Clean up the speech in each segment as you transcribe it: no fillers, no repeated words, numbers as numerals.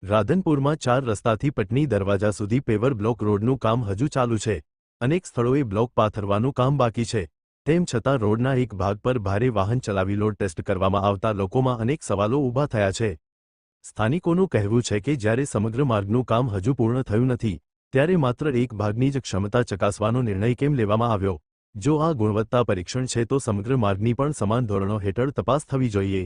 રાધનપુરમાં 4 રસ્તાથી પટની દરવાજા સુધી paver block રોડનું કામ હજુ ચાલુ છે। અનેક સ્થળોએ બ્લોક પાથરવાનું કામ બાકી છે। તેમ છતાં રોડના એક ભાગ પર ભારે વાહન ચલાવી લોડ ટેસ્ટ કરવામાં આવતા લોકોમાં અનેક સવાલો ઊભા થયા છે। સ્થાનિકોનું કહેવું છે કે જ્યારે સમગ્ર માર્ગનું કામ હજુ પૂર્ણ થયું નથી ત્યારે માત્ર એક ભાગની જ ક્ષમતા ચકાસવાનો નિર્ણય કેમ લેવામાં આવ્યો? જો આ ગુણવત્તા પરીક્ષણ છે તો સમગ્ર માર્ગની પણ સમાન ધોરણો હેઠળ તપાસ થવી જોઈએ।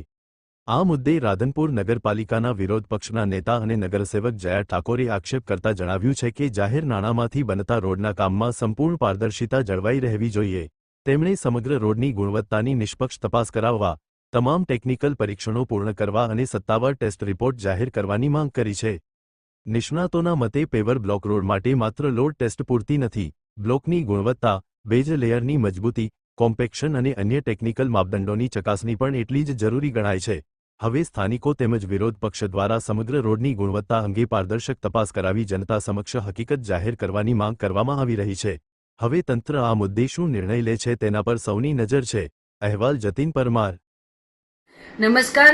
આ મુદ્દે રાધનપુર નગરપાલિકાના વિરોધ પક્ષના નેતા અને નગરસેવક જયા ઠાકોરે આક્ષેપ કરતા જણાવ્યું છે કે જાહેર નાણાંમાંથી બનતા રોડના કામમાં સંપૂર્ણ પારદર્શિતા જળવાઈ રહેવી જોઈએ। તેમણે સમગ્ર રોડની ગુણવત્તાની નિષ્પક્ષ તપાસ કરાવવા, તમામ ટેકનિકલ પરીક્ષણો પૂર્ણ કરવા અને સત્તાવાર ટેસ્ટ રિપોર્ટ જાહેર કરવાની માંગ કરી છે। નિષ્ણાતોના મતે પેવર બ્લોક રોડ માટે માત્ર લોડ ટેસ્ટ પૂરતી નથી, બ્લોકની ગુણવત્તા, બેઝ લેયરની મજબૂતી, કોમ્પેક્શન અને અન્ય ટેકનિકલ માપદંડોની ચકાસણી પણ એટલી જ જરૂરી ગણાય છે। હવે સ્થાનિકો તેમજ વિરોધ પક્ષ દ્વારા સમગ્ર રોડની ગુણવત્તા અંગે પારદર્શક તપાસ કરાવી જનતા સમક્ષ હકીકત જાહેર કરવાની માંગ કરવામાં આવી રહી છે। હવે તંત્ર આ મુદ્દે શું નિર્ણય લે છે તેના પર સૌની નજર છે। અહેવાલ જતીન પરમાર। નમસ્કાર।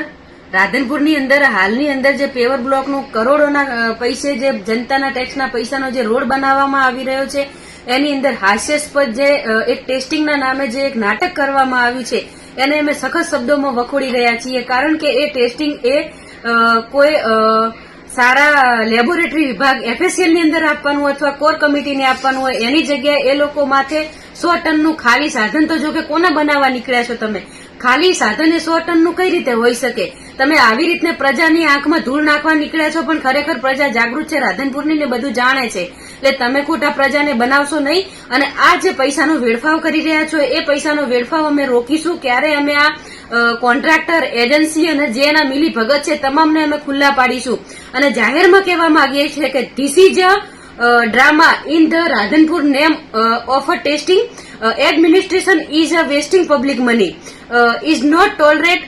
રાધનપુરની અંદર હાલની અંદર જે પેવર બ્લોકનું કરોડોના પૈસે જે જનતાના ટેક્સના પૈસાનો જે રોડ બનાવવામાં આવી રહ્યો છે એની અંદર હાસ્યાસ્પદ જે એક ટેસ્ટિંગના નામે જે એક નાટક કરવામાં આવ્યું છે એને અમે સખત શબ્દોમાં વખોડી રહ્યા છીએ। કારણ કે એ ટેસ્ટિંગ એ કોઈ સારા લેબોરેટરી વિભાગ FSL ની અંદર આપવાનું અથવા કોર કમિટીને આપવાનું હોય એની જગ્યાએ એ લોકો માથે 100 ટનનું ખાલી સાધન, તો જો કે કોના બનાવવા નીકળ્યા છો તમે? ખાલી સાધન એ 100 ટનનું કઈ રીતે હોઈ શકે? તમે આવી રીતને પ્રજાની આંખમાં ધૂળ નાખવા નીકળ્યા છો, પણ ખરેખર પ્રજા જાગૃત છે રાધનપુરની ને બધું જાણે છે, એટલે તમે ખોટા પ્રજાને બનાવશો નહીં। અને આ જે પૈસાનો વેડફાવ કરી રહ્યા છો એ પૈસાનો વેડફાવ અમે રોકીશું। ક્યારે અમે આ કોન્ટ્રાક્ટર, એજન્સી અને જે એના મિલી ભગત છે તમામને અમે ખુલ્લા પાડીશું અને જાહેરમાં કહેવા માંગીએ છીએ કે this is a drama in the Radhanpur name of a testing administration is a wasting public money is not tolerate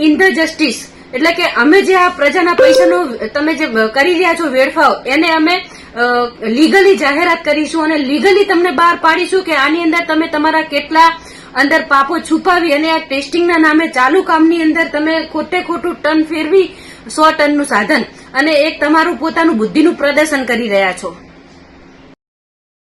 in the justice. એટલે કે અમે જે આ પ્રજાના પૈસાનો તમે જે કરી રહ્યા છો વેડફાવ એને અમે લીગલી જાહેરાત કરીશું અને લીગલી તમને બહાર પાડીશું કે આની અંદર તમે તમારા કેટલા અંદર પાપો છુપાવી અને આ ટેસ્ટિંગના નામે ચાલુ કામની અંદર તમે ખોટે ખોટું ટન ફેરવી 100 ટનનું સાધન અને એક તમારું પોતાનું બુદ્ધિનું પ્રદર્શન કરી રહ્યા છો।